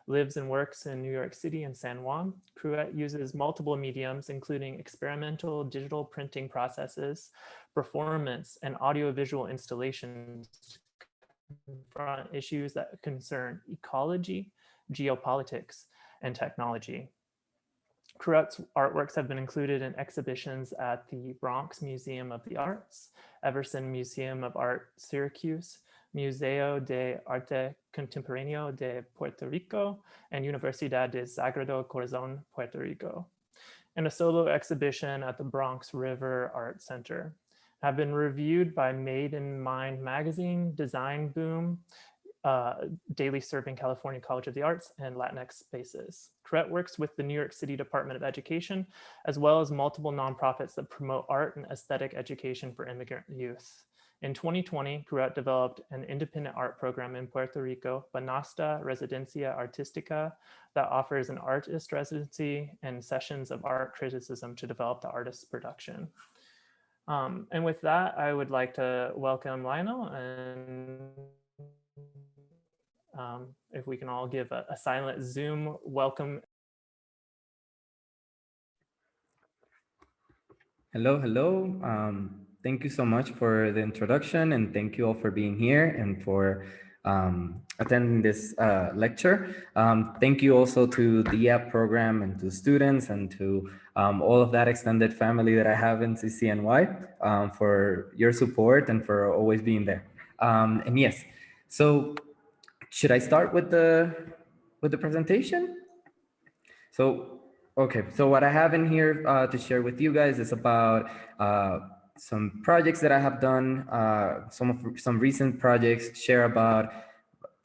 lives and works in New York City and San Juan. Cruet uses multiple mediums, including experimental digital printing processes, performance, and audiovisual installations to confront issues that concern ecology, geopolitics, and technology. Cruet's artworks have been included in exhibitions at the Bronx Museum of the Arts, Everson Museum of Art, Syracuse, Museo de Arte Contemporaneo de Puerto Rico, and Universidad de Sagrado Corazón, Puerto Rico, and a solo exhibition at the Bronx River Art Center. Have been reviewed by Made in Mind magazine, Design Boom, Daily Serving California College of the Arts, and Latinx Spaces. Cruet works with the New York City Department of Education, as well as multiple nonprofits that promote art and aesthetic education for immigrant youth. In 2020, Cruet developed an independent art program in Puerto Rico, Vanesta Residencia Artística, that offers an artist residency and sessions of art criticism to develop the artist's production. And with that, I would like to welcome Lionel, and if we can all give a silent Zoom welcome. Hello, hello. Thank you so much for the introduction, and thank you all for being here and for attending this lecture. Thank you also to the DIAP program and to students and to all of that extended family that I have in CCNY for your support and for always being there. And yes, so should I start with the presentation? So, okay, so what I have in here to share with you guys is about some projects that I have done, some recent projects, share about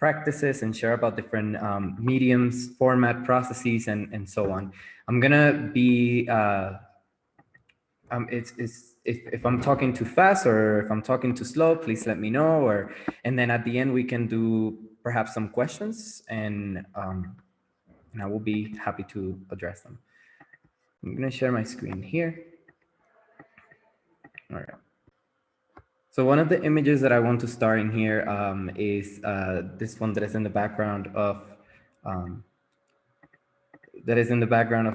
practices and share about different mediums, format, processes, and so on. I'm gonna be, if I'm talking too fast or if I'm talking too slow, please let me know, and then at the end we can do perhaps some questions, and I will be happy to address them. I'm going to share my screen here. All right. So one of the images that I want to start in here is this one that is in the background of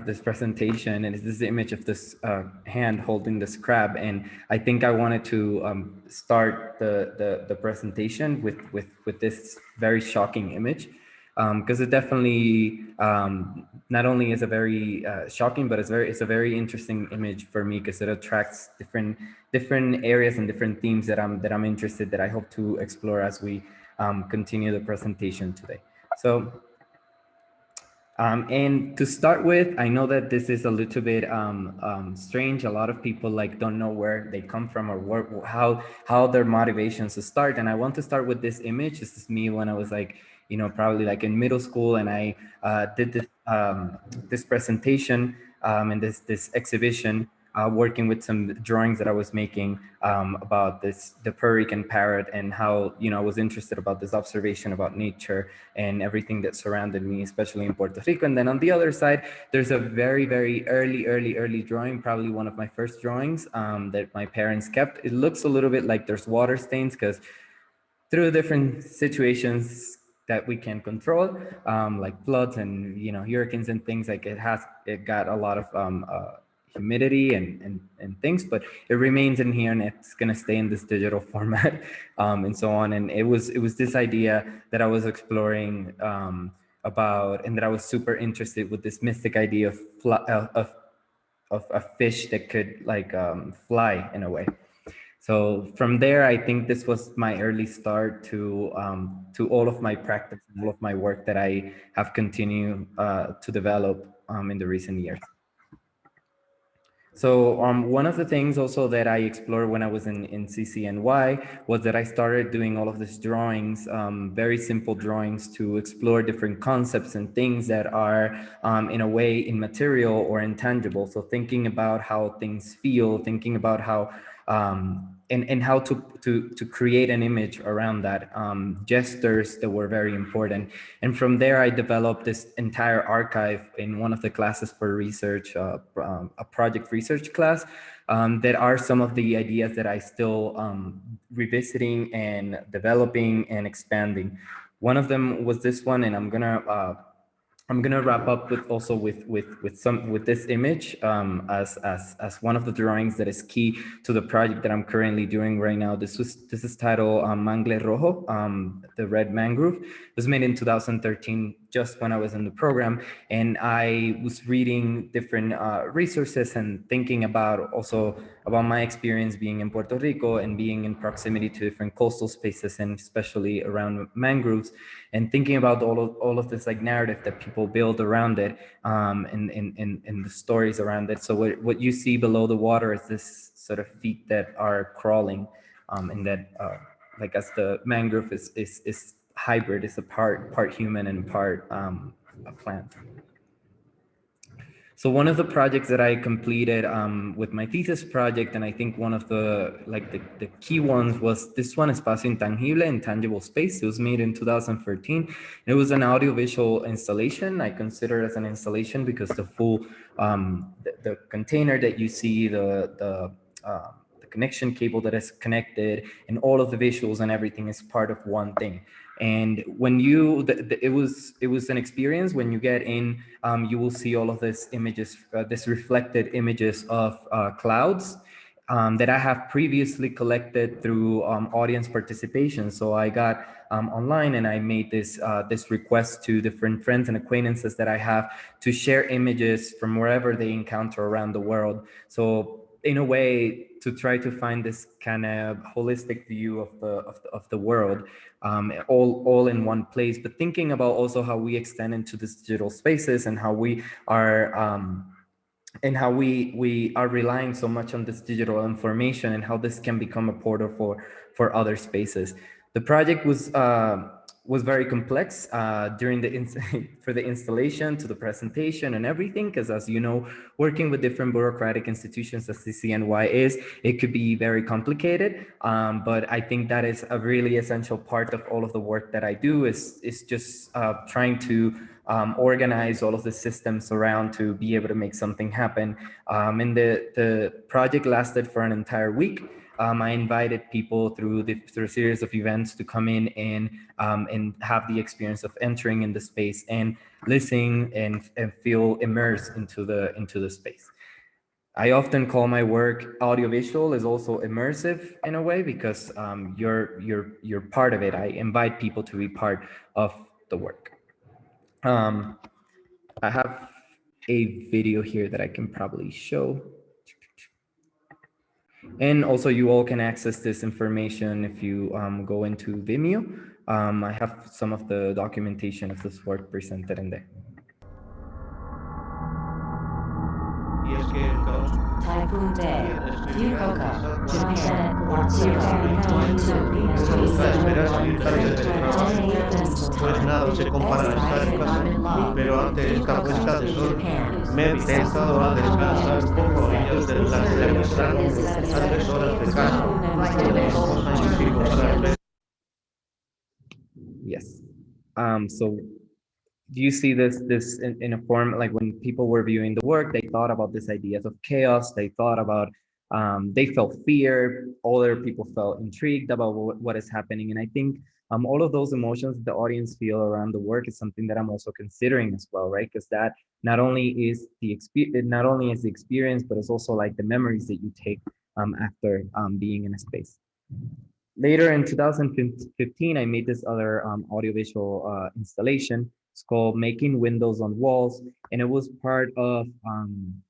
this presentation, and it's this image of this hand holding this crab. And I think I wanted to start the presentation with this very shocking image. Because it definitely not only is a very shocking, but it's a very interesting image for me because it attracts different areas and different themes that I'm interested, that I hope to explore as we continue the presentation today. So, and to start with, I know that this is a little bit strange. A lot of people don't know where they come from or how their motivations to start. And I want to start with this image. This is me when I was probably in middle school, and I did this presentation and this exhibition, working with some drawings that I was making about the Puerto Rican parrot, and how I was interested about this observation about nature and everything that surrounded me, especially in Puerto Rico. And then on the other side, there's a very, very early drawing, probably one of my first drawings that my parents kept. It looks a little bit like there's water stains, because through different situations that we can control, like floods and hurricanes and things, it got a lot of humidity and things, but it remains in here and it's going to stay in this digital format, and so on. And it was this idea that I was exploring about, and that I was super interested with, this mystic idea of a fish that could fly in a way. So from there, I think this was my early start to all of my practice and all of my work that I have continued to develop in the recent years. So one of the things also that I explored when I was in CCNY was that I started doing all of these drawings, very simple drawings, to explore different concepts and things that are in a way immaterial or intangible. So thinking about how things feel, thinking about how and how to create an image around that, gestures that were very important. And from there, I developed this entire archive in one of the classes for research, a project research class, that are some of the ideas that I still revisiting and developing and expanding. One of them was this one, and I'm gonna wrap up with also with this image as one of the drawings that is key to the project that I'm currently doing right now. This is titled Mangle Rojo, the red mangrove. It was made in 2013, just when I was in the program, and I was reading different resources and thinking about also about my experience being in Puerto Rico and being in proximity to different coastal spaces, and especially around mangroves, and thinking about all of this like narrative that people build around it, and the stories around it. So what you see below the water is this sort of feet that are crawling, and that like as the mangrove is hybrid, is a part human and part a plant. So one of the projects that I completed with my thesis project, and I think one of the key ones, was this one, Espacio Intangible, Intangible Space. It was made in 2013. It was an audiovisual installation. I consider it as an installation because the full, the container that you see, the connection cable that is connected, and all of the visuals and everything is part of one thing. And when you, it was an experience. When you get in, you will see all of this images, this reflected images of clouds that I have previously collected through audience participation. So I got online, and I made this request to different friends and acquaintances that I have to share images from wherever they encounter around the world. So in a way, to try to find this kind of holistic view of the world, all in one place, but thinking about also how we extend into these digital spaces, and how we are we are relying so much on this digital information, and how this can become a portal for other spaces. The project was very complex during for the installation, to the presentation and everything, because as you know, working with different bureaucratic institutions as CCNY is, it could be very complicated. But I think that is a really essential part of all of the work that I do, is just trying to organize all of the systems around to be able to make something happen. And the project lasted for an entire week. I invited people through a series of events to come in and have the experience of entering in the space and listening and feel immersed into the space. I often call my work audiovisual is also immersive in a way, because you're part of it. I invite people to be part of the work. I have a video here that I can probably show. And also, you all can access this information if you go into Vimeo. I have some of the documentation of this work presented in there. Typhoon Day, Fukuoka, Japan, 092 Pues nada, se comparan estar en casa, pero ante esta puesta de sol me he pensado a descansar un poco a orillas del Mediterráneo a 3 horas de casa. Tenemos magnífico para Yes. So do you see this in a form, like when people were viewing the work, they thought about these ideas of chaos, they thought about they felt fear, other people felt intrigued about what is happening. And I think all of those emotions the audience feel around the work is something that I'm also considering as well, right? Because that not only is the experience, but it's also like the memories that you take after being in a space. Later in 2015, I made this other audiovisual installation. It's called Making Windows on Walls, and it was part of,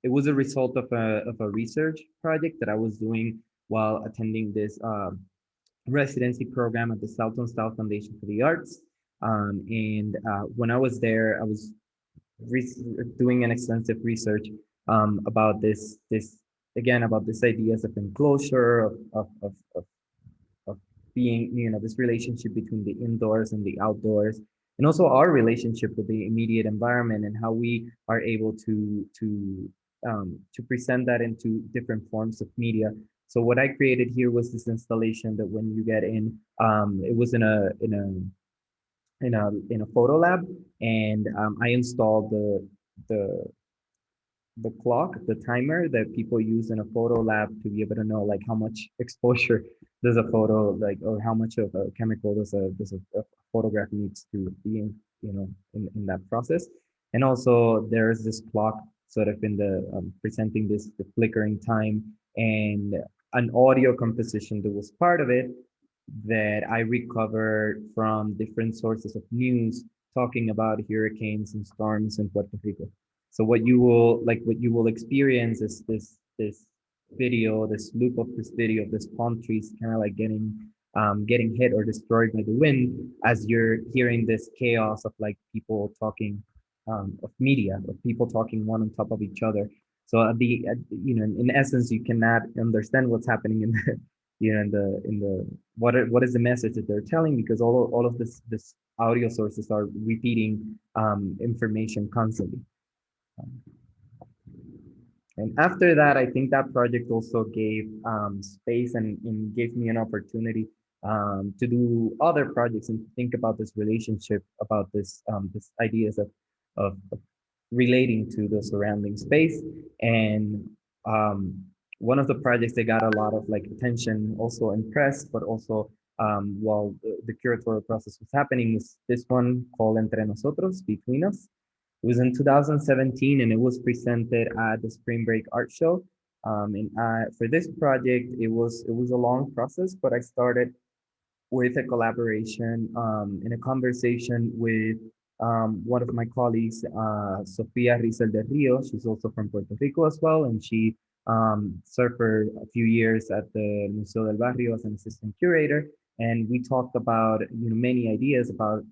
it was a result of a research project that I was doing while attending this residency program at the Southern South Foundation for the Arts. And when I was there, I was doing an extensive research about this about this ideas of enclosure, of being, this relationship between the indoors and the outdoors, and also our relationship with the immediate environment, and how we are able to present that into different forms of media. So what I created here was this installation that when you get in, it was in a photo lab, and I installed the the clock, the timer that people use in a photo lab to be able to know like how much exposure does a photo like, or how much of a chemical a photograph needs to be in, in that process. And also there's this clock sort of in the presenting the flickering time, and an audio composition that was part of it that I recovered from different sources of news talking about hurricanes and storms in Puerto Rico. So what you will experience is this video, this loop of this video of this palm trees kind of like getting hit or destroyed by the wind as you're hearing this chaos of like people talking, of media, of people talking one on top of each other. So in essence, you cannot understand what's happening in the in the what is the message that they're telling, because all of this audio sources are repeating information constantly. And after that, I think that project also gave space and gave me an opportunity to do other projects and think about this relationship, about this ideas of relating to the surrounding space. And one of the projects that got a lot of like attention, also in press, but also while the curatorial process was happening, was this one called Entre Nosotros, Between Us. It was in 2017, and it was presented at the Spring Break Art Show. And for this project, it was a long process, but I started with a collaboration in a conversation with one of my colleagues, Sofia Rizel del Rio. She's also from Puerto Rico as well, and she served for a few years at the Museo del Barrio as an assistant curator. And we talked about many ideas about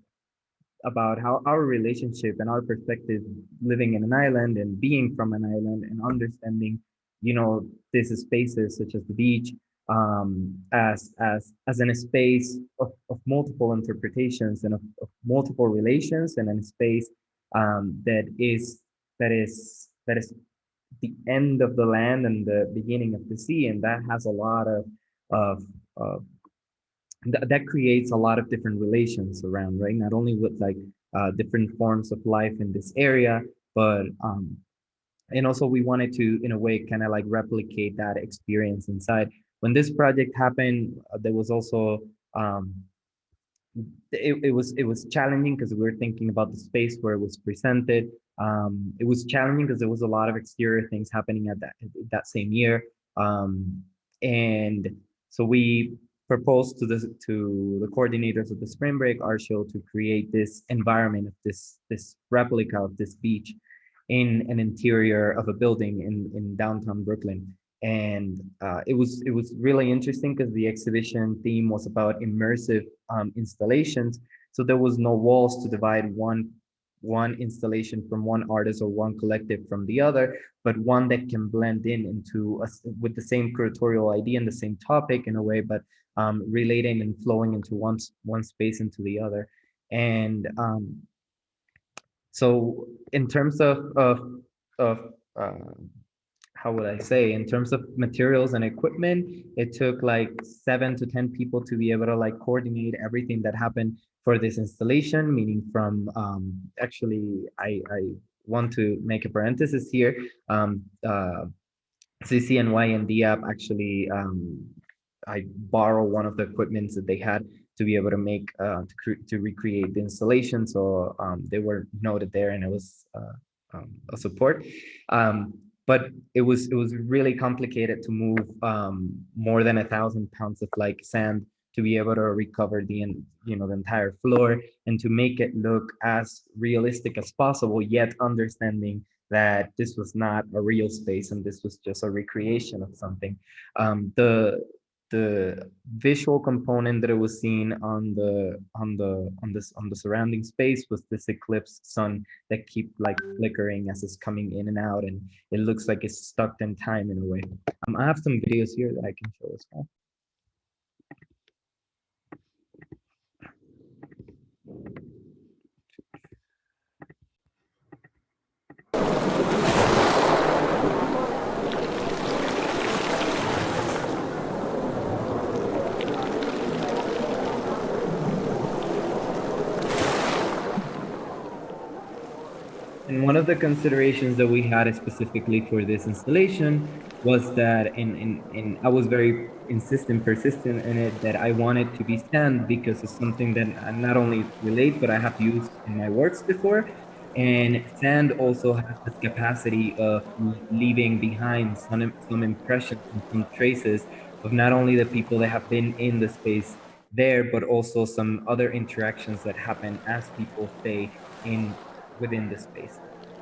how our relationship and our perspective living in an island and being from an island and understanding these spaces such as the beach as in a space of multiple interpretations and of multiple relations, and in a space that is the end of the land and the beginning of the sea, and that has a lot of that creates a lot of different relations around, right? Not only with like different forms of life in this area, but and also we wanted to, in a way, kind of like replicate that experience inside. When this project happened, there was also it was challenging because we were thinking about the space where it was presented. It was challenging because there was a lot of exterior things happening at that same year, and so we proposed to the coordinators of the Spring Break Art Show to create this environment of this replica of this beach in an interior of a building in downtown Brooklyn. And it was really interesting because the exhibition theme was about immersive installations. So there was no walls to divide one installation from one artist or one collective from the other, but one that can blend into with the same curatorial idea and the same topic in a way, but relating and flowing into one space into the other. And so in terms of how would I say, in terms of materials and equipment, it took like 7 to 10 people to be able to like coordinate everything that happened for this installation, meaning from actually, I want to make a parenthesis here. CCNY and DIAP actually, I borrow one of the equipments that they had to be able to make, to recreate the installation. So they were noted there, and it was a support. But it was really complicated to move more than 1,000 pounds of like sand to be able to recover the entire floor and to make it look as realistic as possible, yet understanding that this was not a real space and this was just a recreation of something. The visual component that it was seen on the surrounding space was this eclipsed sun that keep like flickering as it's coming in and out, and it looks like it's stuck in time in a way. I have some videos here that I can show as well. And one of the considerations that we had specifically for this installation was that, I was very insistent, persistent in it, that I wanted to be sand because it's something that I not only relate, but I have used in my works before. And sand also has this capacity of leaving behind some impressions and some traces of not only the people that have been in the space there, but also some other interactions that happen as people stay in within the space.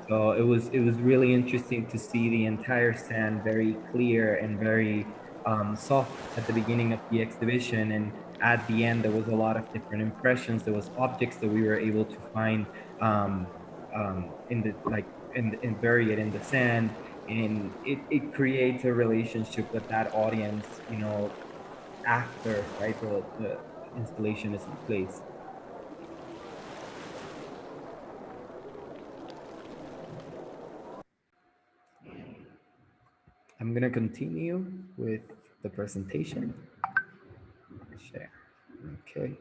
So it was really interesting to see the entire sand very clear and very soft at the beginning of the exhibition, and at the end there was a lot of different impressions. There was objects that we were able to find um, in the like in bury it in the sand, and it creates a relationship with that audience, after, right, the installation is in place. I'm gonna continue with the presentation. Share. Okay.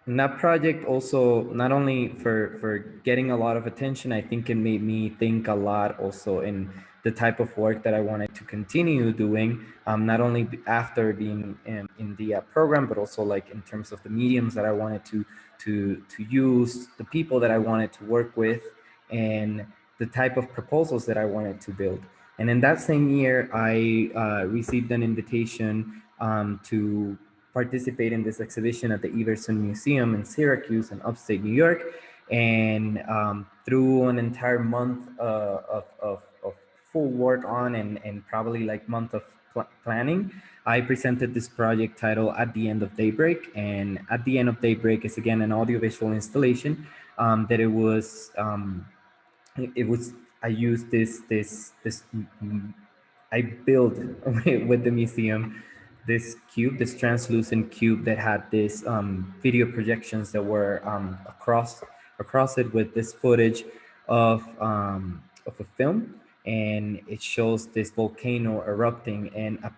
And that project also, not only for getting a lot of attention, I think it made me think a lot also in the type of work that I wanted to continue doing, not only after being in the program, but also like in terms of the mediums that I wanted to use, the people that I wanted to work with, and the type of proposals that I wanted to build. And in that same year, I received an invitation to participate in this exhibition at the Everson Museum in Syracuse in upstate New York. And through an entire month of full work on, and probably like month of planning, I presented this project titled At the End of Daybreak. And At the End of Daybreak is again an audiovisual installation that it was I used this I built with the museum this cube, this translucent cube that had this video projections that were across it with this footage of a film, and it shows this volcano erupting, and a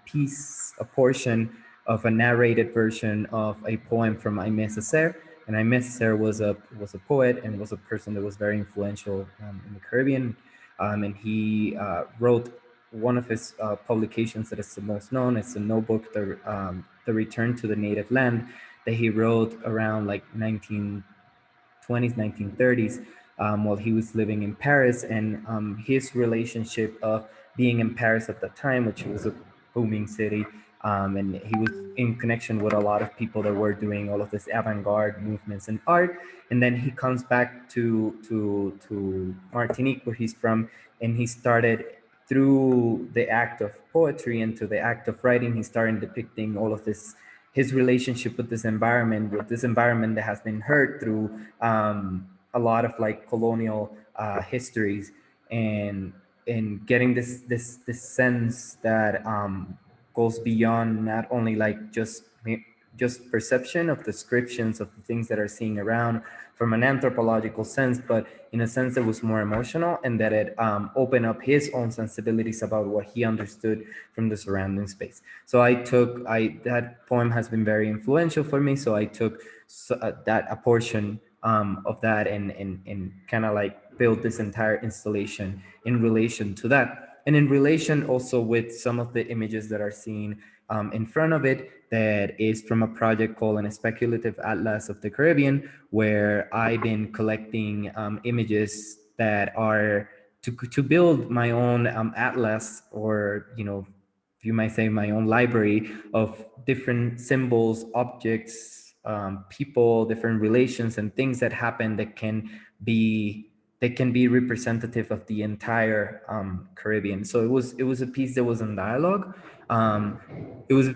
portion of a narrated version of a poem from Aimé Césaire. And Aimé Césaire was a poet and was a person that was very influential in the Caribbean, and he wrote one of his publications that is the most known. It's a notebook, the Return to the Native Land, that he wrote around like 1920s, 1930s, while he was living in Paris. And his relationship of being in Paris at the time, which was a booming city, and he was in connection with a lot of people that were doing all of this avant-garde movements in art. And then he comes back to Martinique, where he's from, and he started, through the act of poetry and to the act of writing, he started depicting all of this, his relationship with this environment that has been hurt through a lot of like colonial histories, and getting this sense that goes beyond not only like just perception of descriptions of the things that are seen around from an anthropological sense, but in a sense that was more emotional, and that it opened up his own sensibilities about what he understood from the surrounding space. So that poem has been very influential for me. So I took a portion of that, and kind of like built this entire installation in relation to that. And in relation also with some of the images that are seen in front of it, that is from a project called a Speculative Atlas of the Caribbean, where I've been collecting images that are to build my own atlas, or you might say my own library of different symbols, objects, people, different relations, and things that happen that can be representative of the entire Caribbean. So it was a piece that was in dialogue. It was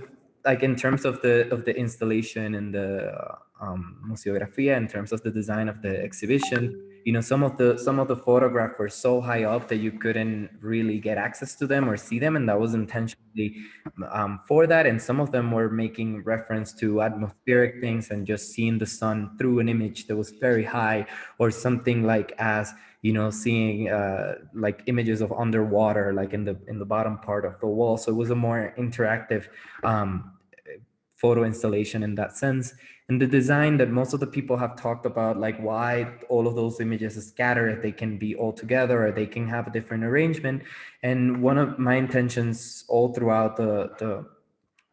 like, in terms of the installation and the museografía, in terms of the design of the exhibition, some of the photographs were so high up that you couldn't really get access to them or see them, and that was intentionally for that. And some of them were making reference to atmospheric things and just seeing the sun through an image that was very high, or something like, as seeing like images of underwater, like in the bottom part of the wall. So it was a more interactive photo installation in that sense. and the design that most of the people have talked about, like why all of those images are scattered, they can be all together or they can have a different arrangement. And one of my intentions all throughout the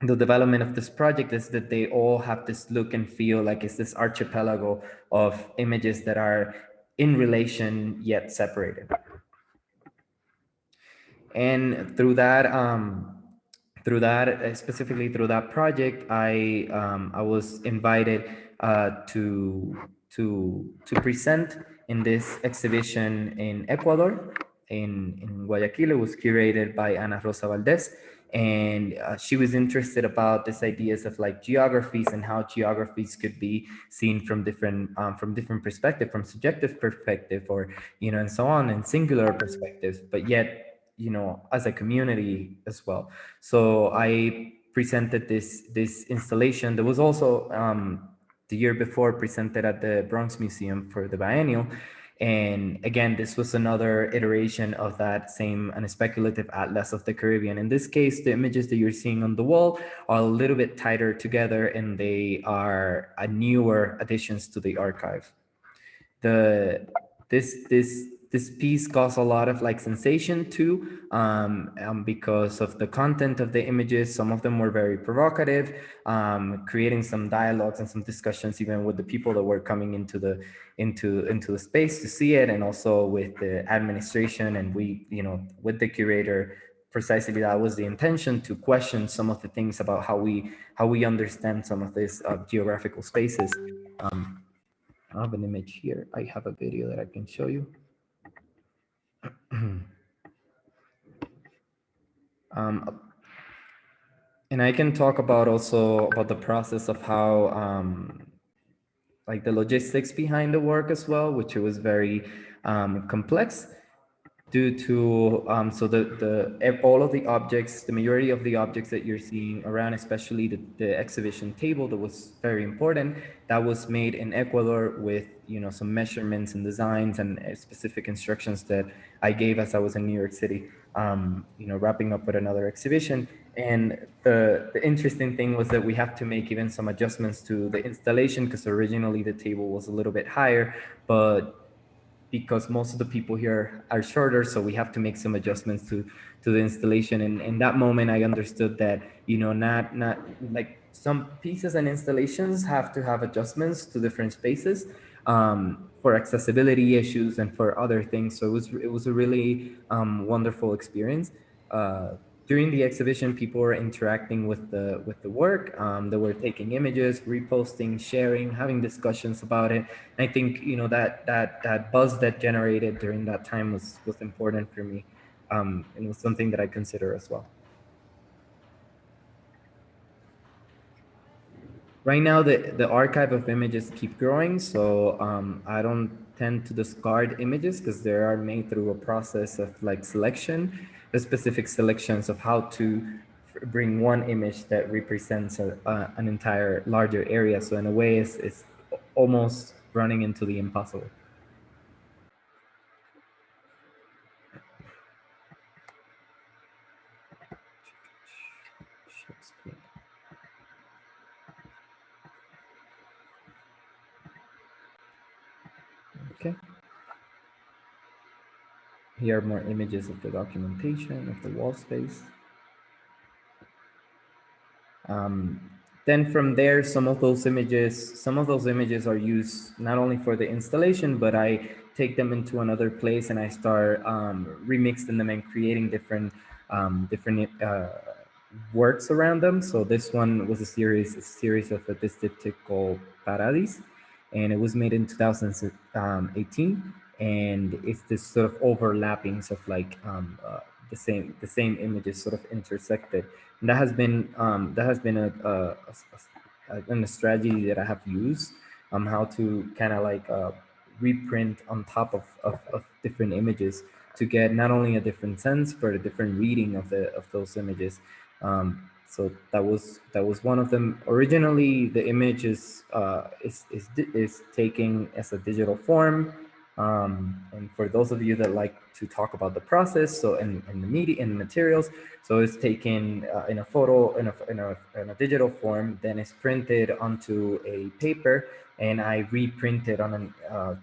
development of this project is that they all have this look and feel like it's this archipelago of images that are in relation yet separated. And through that, specifically through that project, I was invited to present in this exhibition in Ecuador, in Guayaquil. It was curated by Ana Rosa Valdez, and she was interested about this ideas of like geographies and how geographies could be seen from different perspective, from subjective perspective, or and so on, and singular perspectives, but yet as a community as well. So I presented this installation that was also the year before presented at the Bronx Museum for the biennial. And again, this was another iteration of that same speculative atlas of the Caribbean. In this case, the images that you're seeing on the wall are a little bit tighter together, and they are newer additions to the archive. This piece caused a lot of like sensation too, because of the content of the images. Some of them were very provocative, creating some dialogues and some discussions even with the people that were coming into the space to see it, and also with the administration and we, with the curator. Precisely, that was the intention, to question some of the things about how we understand some of these geographical spaces. I have an image here. I have a video that I can show you. And I can talk about also about the process of how like the logistics behind the work as well, which it was very complex due to so all of the objects, the majority of the objects that you're seeing around, especially the exhibition table that was very important, that was made in Ecuador with some measurements and designs and specific instructions that I gave as I was in New York City, wrapping up with another exhibition. And the interesting thing was that we have to make even some adjustments to the installation, because originally the table was a little bit higher, but because most of the people here are shorter, so we have to make some adjustments to the installation. And in that moment, I understood that not like some pieces and installations have to have adjustments to different spaces for accessibility issues and for other things. So it was a really wonderful experience. During the exhibition, people were interacting with the work. They were taking images, reposting, sharing, having discussions about it. And I think that buzz that generated during that time was important for me, and it was something that I consider as well. Right now, the archive of images keep growing, so I don't tend to discard images because they are made through a process of like selection, the specific selections of how to bring one image that represents an entire larger area. So in a way, it's almost running into the impossible. Okay. Here are more images of the documentation of the wall space. Then from there, some of those images are used not only for the installation, but I take them into another place and I start remixing them and creating different works around them. So this one was a series of a diptych called Paradis, and it was made in 2018. And it's this sort of overlappings of like the same images sort of intersected. And that has been a strategy that I have used how to kind of like reprint on top of different images to get not only a different sense but a different reading of those images. So that was one of them. Originally, the image is taken as a digital form, And for those of you that like to talk about the process, so in the media and materials, so it's taken in a photo, in a digital form, then it's printed onto a paper, and I reprint it on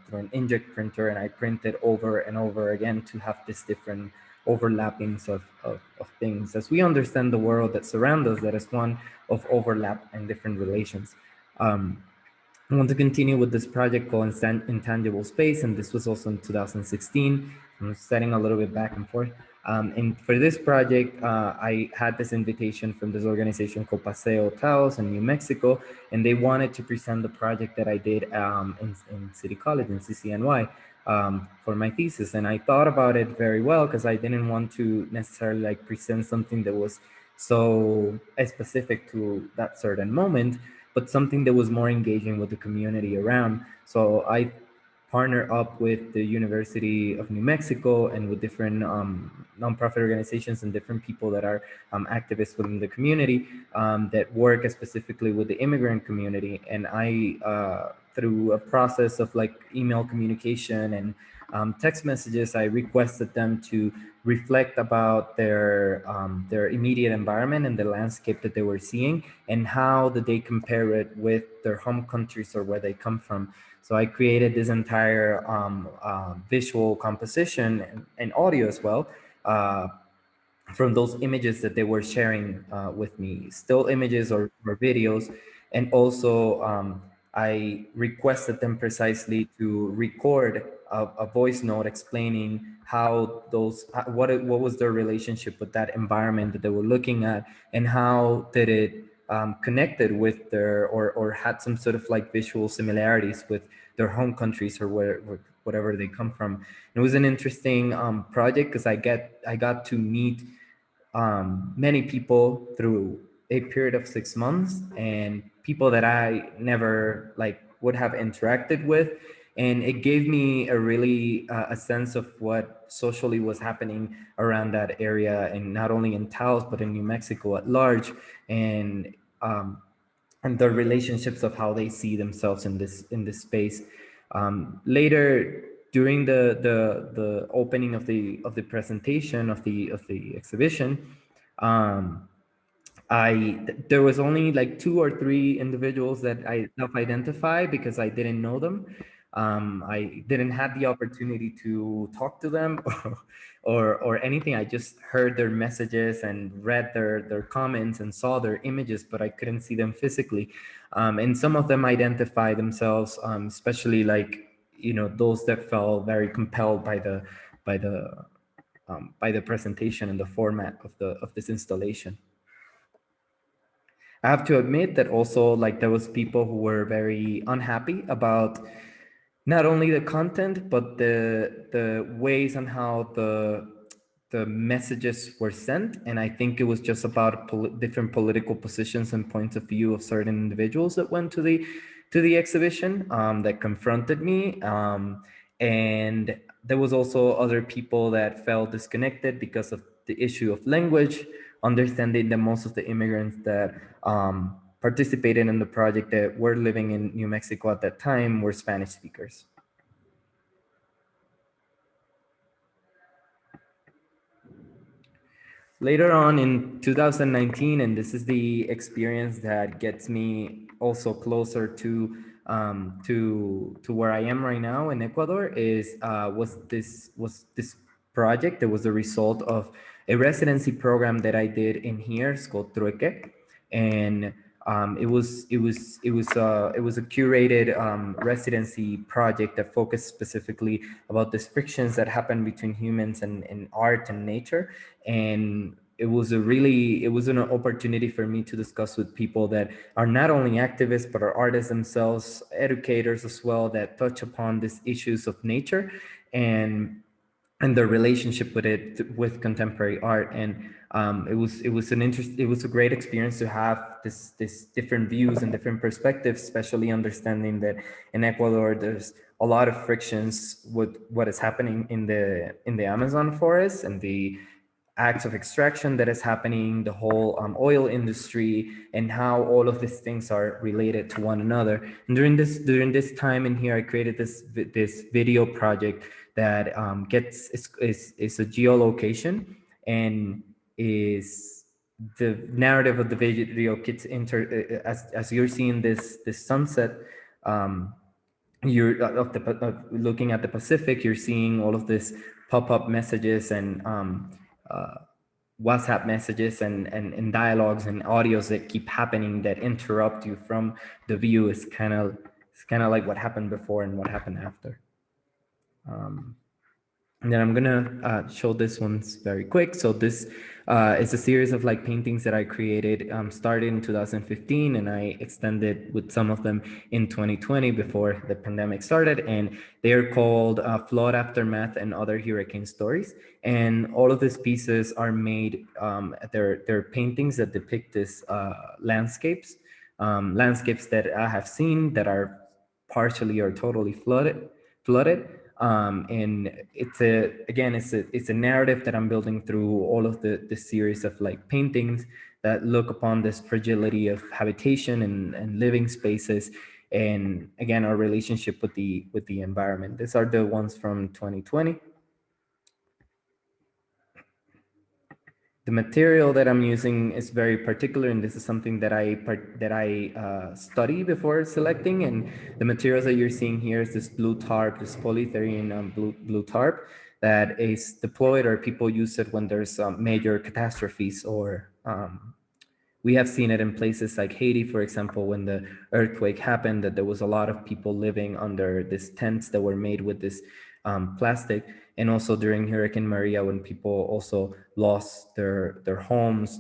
through an inkjet printer, and I print it over and over again to have this different overlappings of things. As we understand the world that surrounds us, that is one of overlap and different relations. I want to continue with this project called Intangible Space, and this was also in 2016. I'm setting a little bit back and forth. And for this project, I had this invitation from this organization called Paseo Taos in New Mexico, and they wanted to present the project that I did in City College, in CCNY, for my thesis. And I thought about it very well because I didn't want to necessarily like present something that was so specific to that certain moment, but something that was more engaging with the community around. So I partner up with the University of New Mexico and with different nonprofit organizations and different people that are activists within the community that work specifically with the immigrant community. And I, through a process of like email communication and text messages, I requested them to reflect about their immediate environment and the landscape that they were seeing, and how did they compare it with their home countries or where they come from. So I created this entire visual composition and audio as well from those images that they were sharing with me, still images or videos. And also I requested them precisely to record a voice note explaining how those, what was their relationship with that environment that they were looking at, and how did it connected with their, or had some sort of like visual similarities with their home countries or whatever they come from. It was an interesting project because I got to meet many people through a period of 6 months, and people that I never like would have interacted with. And it gave me a really a sense of what socially was happening around that area, and not only in Taos but in New Mexico at large, and the relationships of how they see themselves in this space. Later, during the opening of the presentation of the exhibition, there was only like 2 or 3 individuals that I self-identified because I didn't know them. I didn't have the opportunity to talk to them or anything. I just heard their messages and read their comments and saw their images, but I couldn't see them physically. And some of them identify themselves, especially like, you know, those that felt very compelled by the presentation and the format of this installation. I have to admit that also, like, there was people who were very unhappy about not only the content, but the ways on how the messages were sent. And I think it was just about different political positions and points of view of certain individuals that went to the exhibition that confronted me. And there was also other people that felt disconnected because of the issue of language, understanding that most of the immigrants that participated in the project that were living in New Mexico at that time were Spanish speakers. Later on in 2019, and this is the experience that gets me also closer to where I am right now in Ecuador, was this project that was the result of a residency program that I did in here. It's called Trueque, and it was a curated residency project that focused specifically about these frictions that happen between humans and art and nature. And it was an opportunity for me to discuss with people that are not only activists but are artists themselves, educators as well, that touch upon these issues of nature and their relationship with contemporary art. And it was a great experience to have this different views and different perspectives, especially understanding that in Ecuador there's a lot of frictions with what is happening in the Amazon forest and the acts of extraction that is happening, the whole oil industry, and how all of these things are related to one another. And during this time in here, I created this video project that is a geolocation, and is the narrative of the video gets as you're seeing this sunset. You're looking at the Pacific, you're seeing all of this pop-up messages and WhatsApp messages and dialogues and audios that keep happening that interrupt you from the view. It's kind of like what happened before and what happened after. And then I'm gonna show this one's very quick. So this is a series of like paintings that I created, started in 2015, and I extended with some of them in 2020 before the pandemic started. And they are called Flood Aftermath and Other Hurricane Stories. And all of these pieces are made, they're paintings that depict this landscapes that I have seen that are partially or totally flooded. And it's a narrative that I'm building through all of the series of like paintings that look upon this fragility of habitation and living spaces, and again our relationship with the environment. These are the ones from 2020. The material that I'm using is very particular, and this is something that I study before selecting. And the materials that you're seeing here is this blue tarp, this polyethylene blue tarp that is deployed, or people use it when there's major catastrophes, or we have seen it in places like Haiti, for example, when the earthquake happened, that there was a lot of people living under these tents that were made with this plastic. And also during Hurricane Maria, when people also lost their homes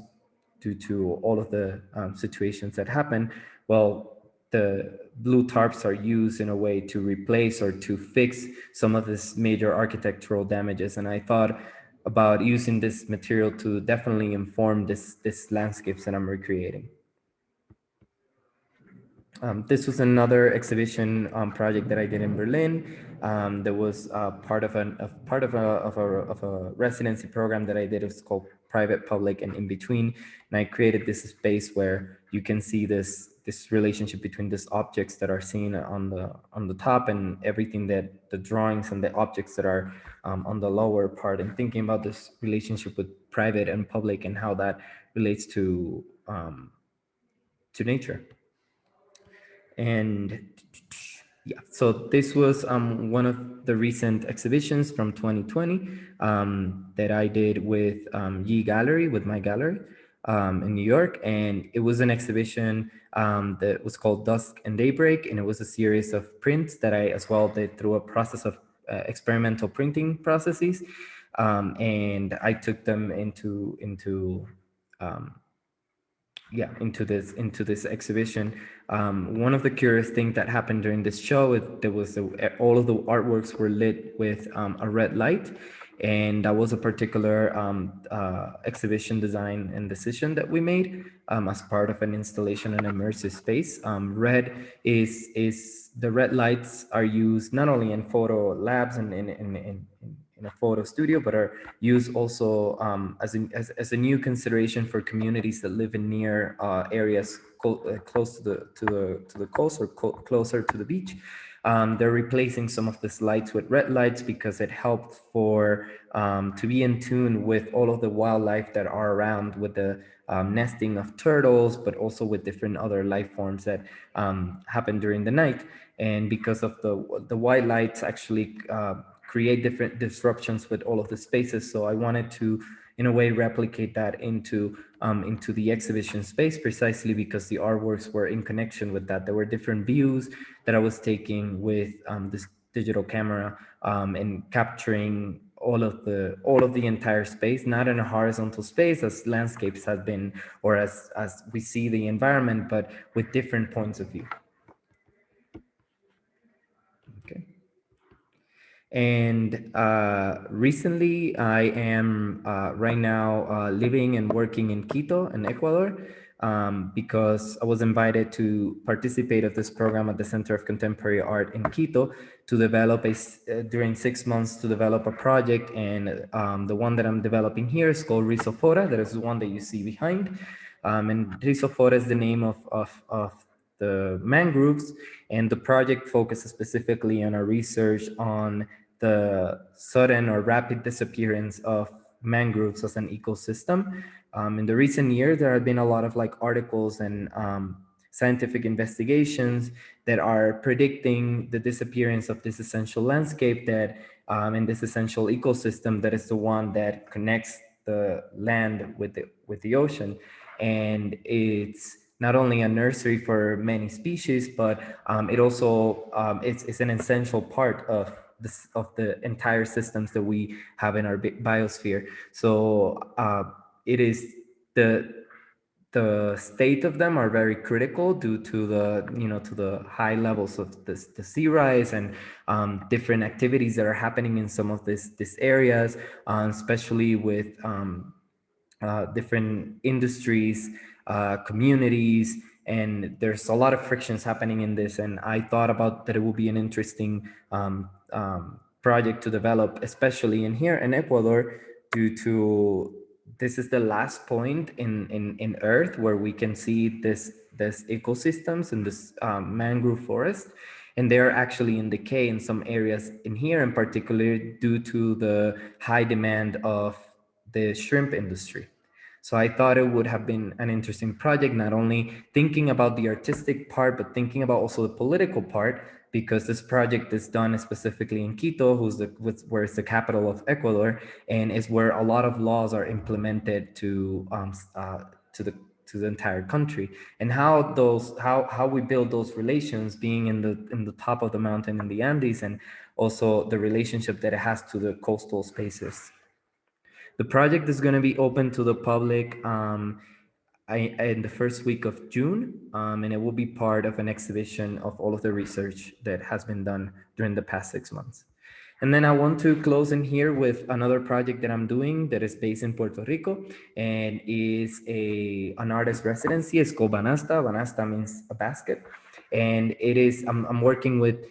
due to all of the situations that happened, well, the blue tarps are used in a way to replace or to fix some of this major architectural damages. And I thought about using this material to definitely inform this landscapes that I'm recreating. This was another exhibition project that I did in Berlin. That was part of a residency program that I did. It's called Private, Public, and In Between. And I created this space where you can see this relationship between these objects that are seen on the top, and everything that the drawings and the objects that are on the lower part, and thinking about this relationship with private and public and how that relates to nature. And yeah, so this was one of the recent exhibitions from 2020 that I did with Yi Gallery, with my gallery in New York. And it was an exhibition that was called Dusk and Daybreak, and it was a series of prints that I as well did through a process of experimental printing processes. And I took them into this exhibition. One of the curious things that happened during this show is there was all of the artworks were lit with a red light, and that was a particular exhibition design and decision that we made as part of an installation in an immersive space. The red lights are used not only in photo labs and in a photo studio, but are used also as a new consideration for communities that live in near areas close to the coast or closer to the beach. They're replacing some of these lights with red lights because it helped to be in tune with all of the wildlife that are around, with the nesting of turtles, but also with different other life forms that happen during the night. And because of the white lights actually create different disruptions with all of the spaces. So I wanted to, in a way, replicate that into the exhibition space, precisely because the artworks were in connection with that. There were different views that I was taking with this digital camera and capturing all of the entire space, not in a horizontal space as landscapes have been, or as we see the environment, but with different points of view. Okay. And recently, I am right now living and working in Quito, in Ecuador. because I was invited to participate of this program at the Center of Contemporary Art in Quito to develop during 6 months to develop a project. And the one that I'm developing here is called Drisophora. That is the one that you see behind. And Drisophora is the name of the mangroves. And the project focuses specifically on a research on the sudden or rapid disappearance of mangroves as an ecosystem. In the recent years, there have been a lot of like articles and scientific investigations that are predicting the disappearance of this essential landscape that in this essential ecosystem that is the one that connects the land with the ocean. And it's not only a nursery for many species, but it also it's an essential part of the entire systems that we have in our biosphere. So it is the state of them are very critical due to the high levels of the sea rise and different activities that are happening in some of these areas, especially with different industries, communities, and there's a lot of frictions happening in this. And I thought about that it would be an interesting project to develop, especially in here in Ecuador, due to this is the last point in Earth where we can see this ecosystems and this mangrove forest, and they're actually in decay in some areas in here, in particular due to the high demand of the shrimp industry. So I thought it would have been an interesting project, not only thinking about the artistic part, but thinking about also the political part, because this project is done specifically in Quito, where it's the capital of Ecuador, and is where a lot of laws are implemented to the entire country, and how we build those relations, being in the top of the mountain in the Andes, and also the relationship that it has to the coastal spaces. The project is going to be open to the public in the first week of June, and it will be part of an exhibition of all of the research that has been done during the past 6 months. And then I want to close in here with another project that I'm doing that is based in Puerto Rico and is an artist residency. Escobanasta. Vanesta means a basket. And it is, I'm working with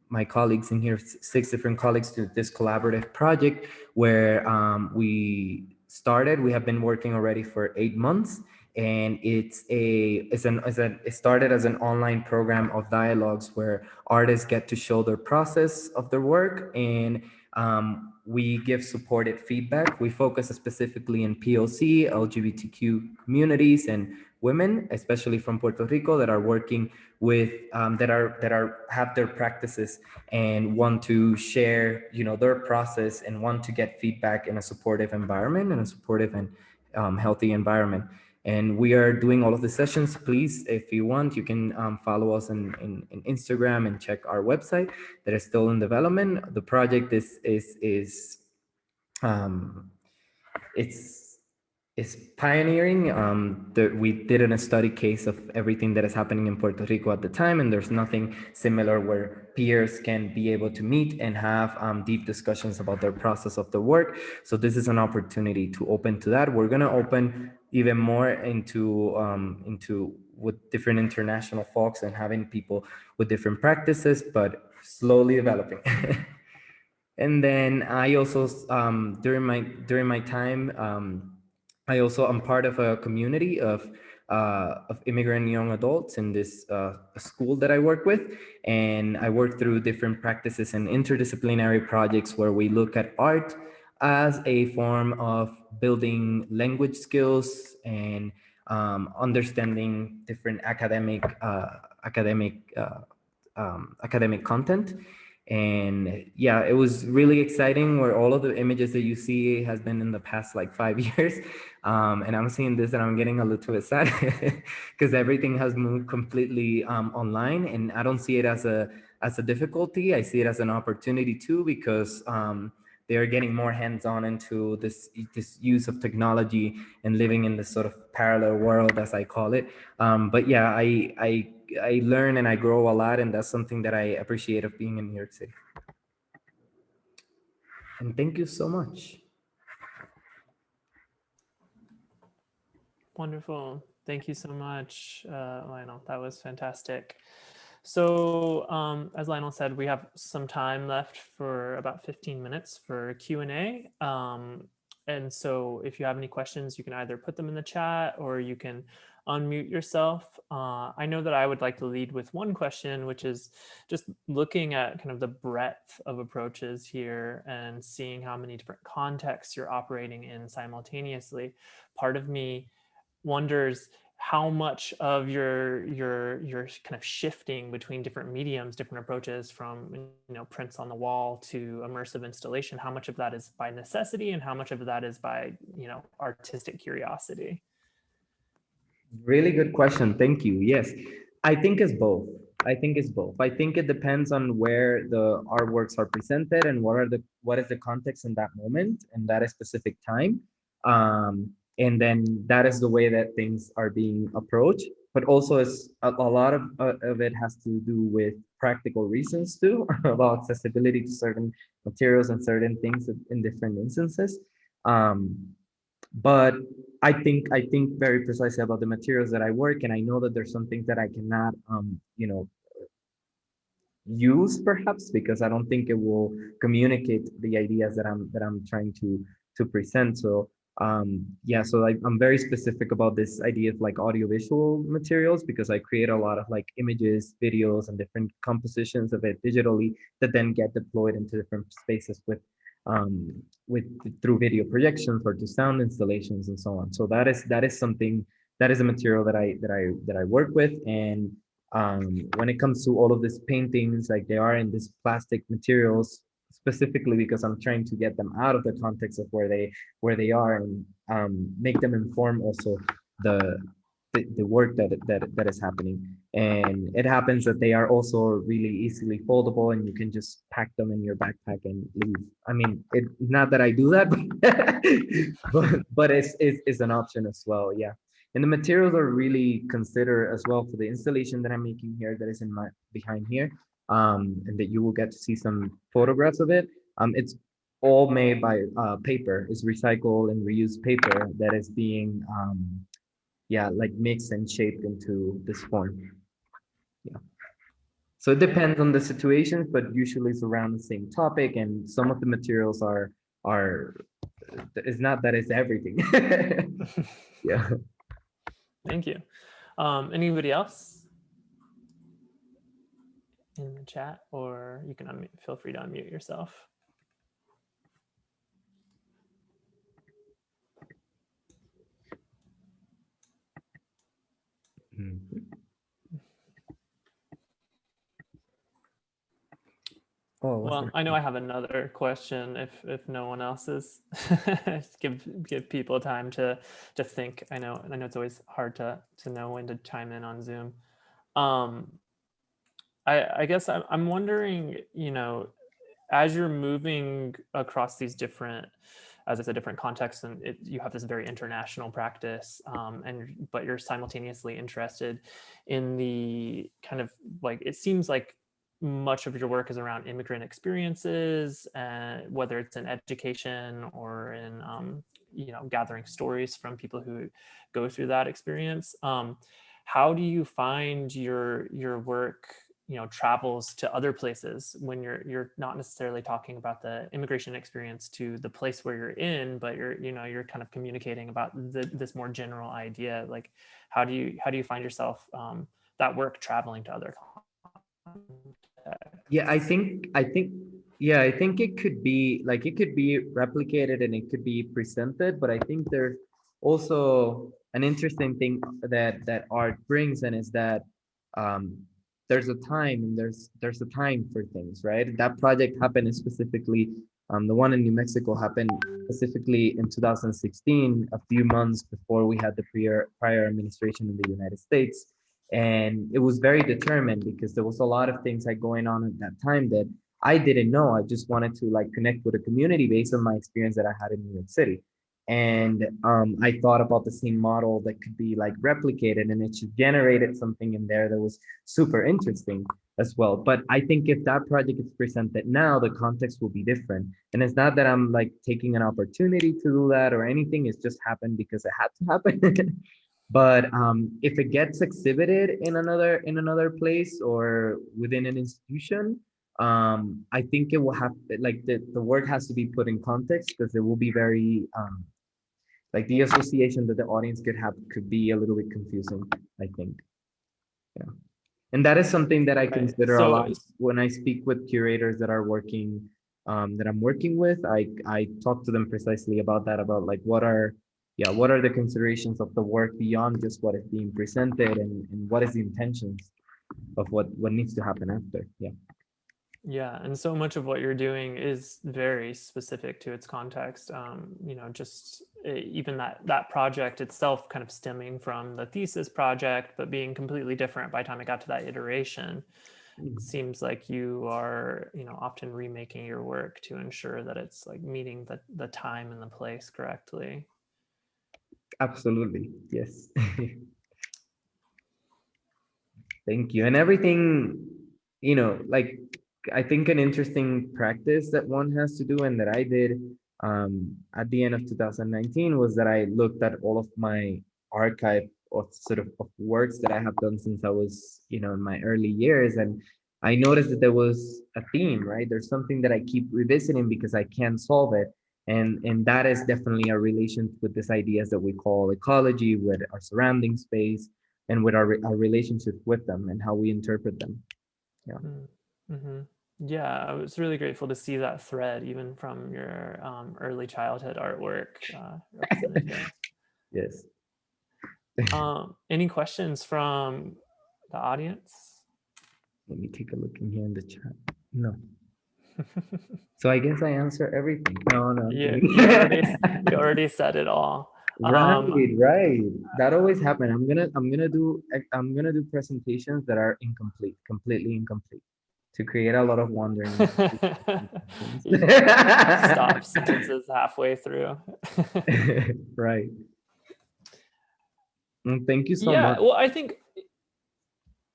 my colleagues in here, 6 different colleagues, to this collaborative project where we have been working already for 8 months, and it started as an online program of dialogues where artists get to show their process of their work, and we give supported feedback. We focus specifically in POC, LGBTQ communities, and women, especially from Puerto Rico, that are working with have their practices and want to share, their process and want to get feedback in a supportive environment, and a supportive and healthy environment. And we are doing all of the sessions. Please, if you want, you can follow us in Instagram and check our website that is still in development. The project is pioneering. We did a study case of everything that is happening in Puerto Rico at the time, and there's nothing similar where peers can be able to meet and have deep discussions about their process of the work. So this is an opportunity to open to that. We're going to open even more into with different international folks and having people with different practices, but slowly developing. And then I also during my time. I'm part of a community of immigrant young adults in this school that I work with, and I work through different practices and interdisciplinary projects where we look at art as a form of building language skills and understanding different academic content. And yeah, it was really exciting, where all of the images that you see has been in the past like 5 years. And I'm seeing this and I'm getting a little bit sad because everything has moved completely online, and I don't see it as a difficulty. I see it as an opportunity too, because they're getting more hands-on into this use of technology and living in this sort of parallel world, as I call it. But yeah, I learn and I grow a lot, and that's something that I appreciate of being in New York City. And thank you so much. Wonderful. Thank you so much, Lionel. That was fantastic. So as Lionel said, we have some time left for about 15 minutes for Q&A. And so if you have any questions, you can either put them in the chat or you can unmute yourself. I know that I would like to lead with one question, which is just looking at kind of the breadth of approaches here and seeing how many different contexts you're operating in simultaneously. Part of me wonders how much of your kind of shifting between different mediums, different approaches from prints on the wall to immersive installation, how much of that is by necessity and how much of that is by artistic curiosity? Really good question. Thank you. Yes, I think it's both. I think it's both. I think it depends on where the artworks are presented and what is the context in that moment and that specific time. And then that is the way that things are being approached. But also, it's a lot of it has to do with practical reasons too, about accessibility to certain materials and certain things in different instances. But I think very precisely about the materials that I work, and I know that there's some things that I cannot, use perhaps because I don't think it will communicate the ideas that I'm trying to present. So yeah, so I'm very specific about this idea of like audiovisual materials because I create a lot of like images, videos, and different compositions of it digitally that then get deployed into different spaces with through video projections or to sound installations and so on. So that is something that is a material that I work with. And when it comes to all of these paintings, like they are in this plastic materials specifically because I'm trying to get them out of the context of where they are and make them inform also the work that is happening. And it happens that they are also really easily foldable and you can just pack them in your backpack and leave. I mean, not that I do that, but it's an option as well. Yeah. And the materials are really considered as well for the installation that I'm making here that is in my behind here. And that you will get to see some photographs of it. It's all made by paper. It's recycled and reused paper that is being yeah, like mixed and shaped into this form. Yeah. So it depends on the situations, but usually it's around the same topic. And some of the materials are it's not that it's everything. Yeah. Thank you. Anybody else in the chat, or you can feel free to unmute yourself. Mm-hmm. Oh, well, I know I have another question if no one else is. give people time to think. I know it's always hard to know when to chime in on Zoom. I guess I'm wondering, as you're moving across these different, as I said, different contexts, and you have this very international practice, but you're simultaneously interested in the kind of like, it seems like much of your work is around immigrant experiences, whether it's in education or in gathering stories from people who go through that experience. How do you find your work travels to other places when you're not necessarily talking about the immigration experience to the place where you're in, but you're kind of communicating about this more general idea? Like, how do you find yourself that work traveling to other contexts? Yeah, I think it could be like, it could be replicated and it could be presented, but I think there's also an interesting thing that art brings, and is that there's a time and there's a time for things, right? That project happened specifically, the one in New Mexico happened specifically in 2016, a few months before we had the prior administration in the United States. And it was very determined because there was a lot of things like going on at that time that I didn't know. I just wanted to like connect with the community based on my experience that I had in New York City. And I thought about the same model that could be like replicated, and it just generated something in there that was super interesting as well. But I think if that project is presented now, the context will be different. And it's not that I'm like taking an opportunity to do that or anything. It's just happened because it had to happen. But if it gets exhibited in another place or within an institution, I think it will have, like, the work has to be put in context, because it will be very like, the association that the audience could have could be a little bit confusing, I think. Yeah. And that is something that I Right. consider a So lot when I speak with curators that are working, that I'm working with. I talk to them precisely about that, about like what are the considerations of the work beyond just what is being presented, and what is the intentions of what needs to happen after. Yeah. yeah, and so much of what you're doing is very specific to its context. Just even that project itself kind of stemming from the thesis project, but being completely different by the time it got to that iteration. It seems like you are, often remaking your work to ensure that it's like meeting the time and the place correctly. Absolutely. Yes. Thank you. And everything, like, I think an interesting practice that one has to do, and that I did at the end of 2019, was that I looked at all of my archive of sort of works that I have done since I was, in my early years. And I noticed that there was a theme, right? There's something that I keep revisiting because I can't solve it. And that is definitely a relation with these ideas that we call ecology, with our surrounding space, and with our relationship with them and how we interpret them. Yeah. Mm-hmm. Yeah, I was really grateful to see that thread even from your early childhood artwork represented here. Yes. Any questions from the audience? Let me take a look in here in the chat. No. So I guess I answer everything. No. You already said it all. Right. That always happens. I'm gonna do presentations that are completely incomplete, to create a lot of wondering. Stop sentences halfway through. Right. Thank you so much. Well, I think,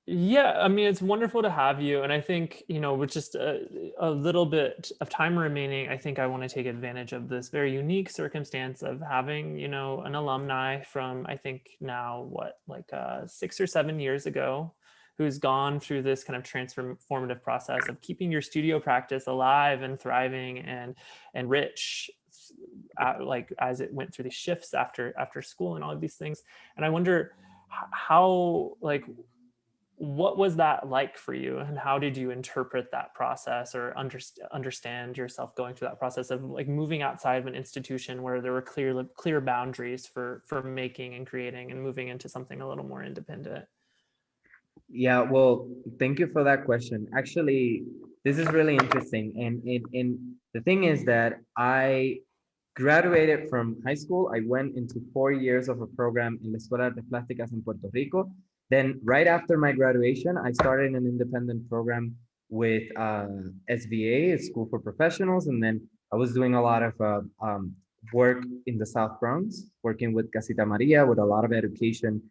I mean, it's wonderful to have you. And I think, with just a little bit of time remaining, I think I want to take advantage of this very unique circumstance of having, an alumni from, I think now, 6 or 7 years ago, who's gone through this kind of transformative process of keeping your studio practice alive and thriving and rich, as it went through these shifts after school and all of these things. And I wonder how, what was that like for you, and how did you interpret that process, or understand yourself going through that process of moving outside of an institution where there were clear boundaries for making and creating, and moving into something a little more independent? Yeah, well, thank you for that question. Actually, this is really interesting. And the thing is that I graduated from high school. I went into 4 years of a program in la Escuela de Artes Plásticas in Puerto Rico. Then right after my graduation, I started an independent program with SVA, School for Professionals. And then I was doing a lot of work in the South Bronx, working with Casita Maria, with a lot of education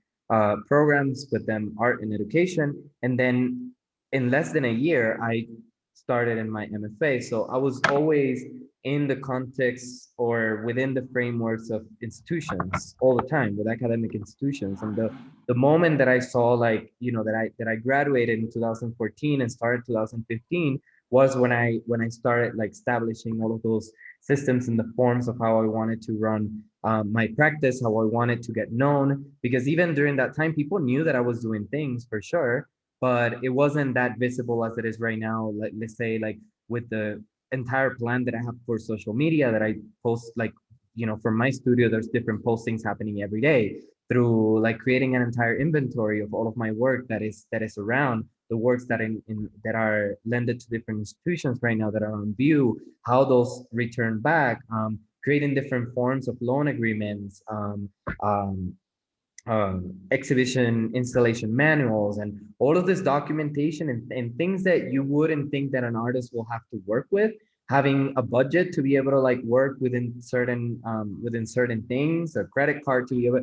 programs, with them art and education. And then in less than a year, I started in my MFA. So I was always in the context or within the frameworks of institutions all the time, with academic institutions. And the moment that I saw, that I graduated in 2014 and started 2015 was when I started establishing all of those systems and the forms of how I wanted to run my practice, how I wanted to get known. Because even during that time, people knew that I was doing things for sure, but it wasn't that visible as it is right now. Let's say with the entire plan that I have for social media, that I post, from my studio, there's different postings happening every day, through creating an entire inventory of all of my work that is around, the works that that are lended to different institutions right now that are on view, how those return back, creating different forms of loan agreements, exhibition installation manuals, and all of this documentation and things that you wouldn't think that an artist will have to work with, having a budget to be able to work within certain things, a credit card to be able,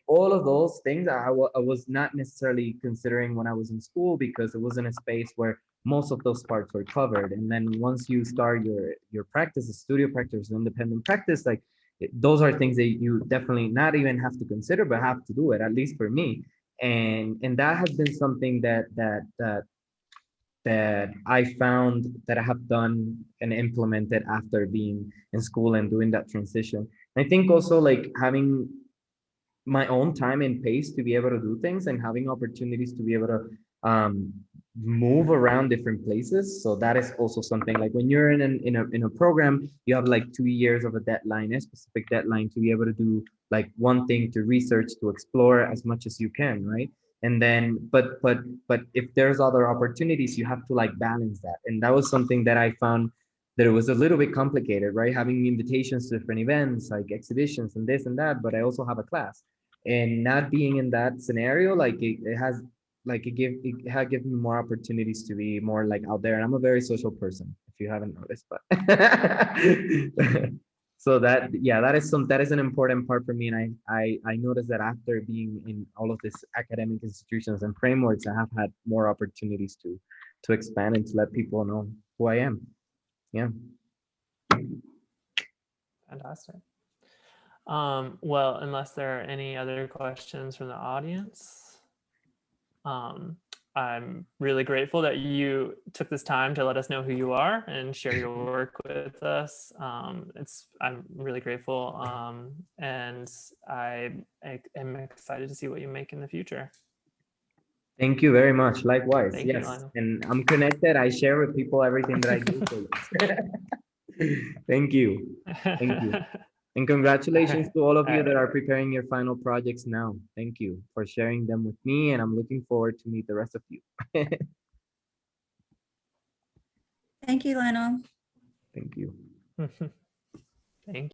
all of those things I was not necessarily considering when I was in school, because it wasn't a space where most of those parts were covered. And then once you start your practice, a studio practice, independent practice, those are things that you definitely not even have to consider, but have to do it, at least for me. And that has been something that I found that I have done and implemented after being in school and doing that transition. I think also like having my own time and pace to be able to do things and having opportunities to be able to move around different places. So that is also something like when you're in a program, you have like 2 years of a deadline, a specific deadline to be able to do like one thing, to research, to explore as much as you can, right? And then but if there's other opportunities, you have to like balance that. And that was something that I found that it was a little bit complicated, right? Having invitations to different events like exhibitions and this and that, but I also have a class. And not being in that scenario, like it has like it had given me more opportunities to be more like out there. And I'm a very social person, if you haven't noticed, but so that, yeah, that is an important part for me. And I noticed that after being in all of these academic institutions and frameworks, I have had more opportunities to expand and to let people know who I am. Yeah. Fantastic. Well, unless there are any other questions from the audience, I'm really grateful that you took this time to let us know who you are and share your work with us. I'm really grateful, and I am excited to see what you make in the future. Thank you very much. Likewise. Thank you, Yes. Lionel. And I'm connected. I share with people everything that I do. Thank you. Thank you. And congratulations to all of you that are preparing your final projects now. Thank you for sharing them with me, and I'm looking forward to meet the rest of you. Thank you, Lionel. Thank you. Thank you.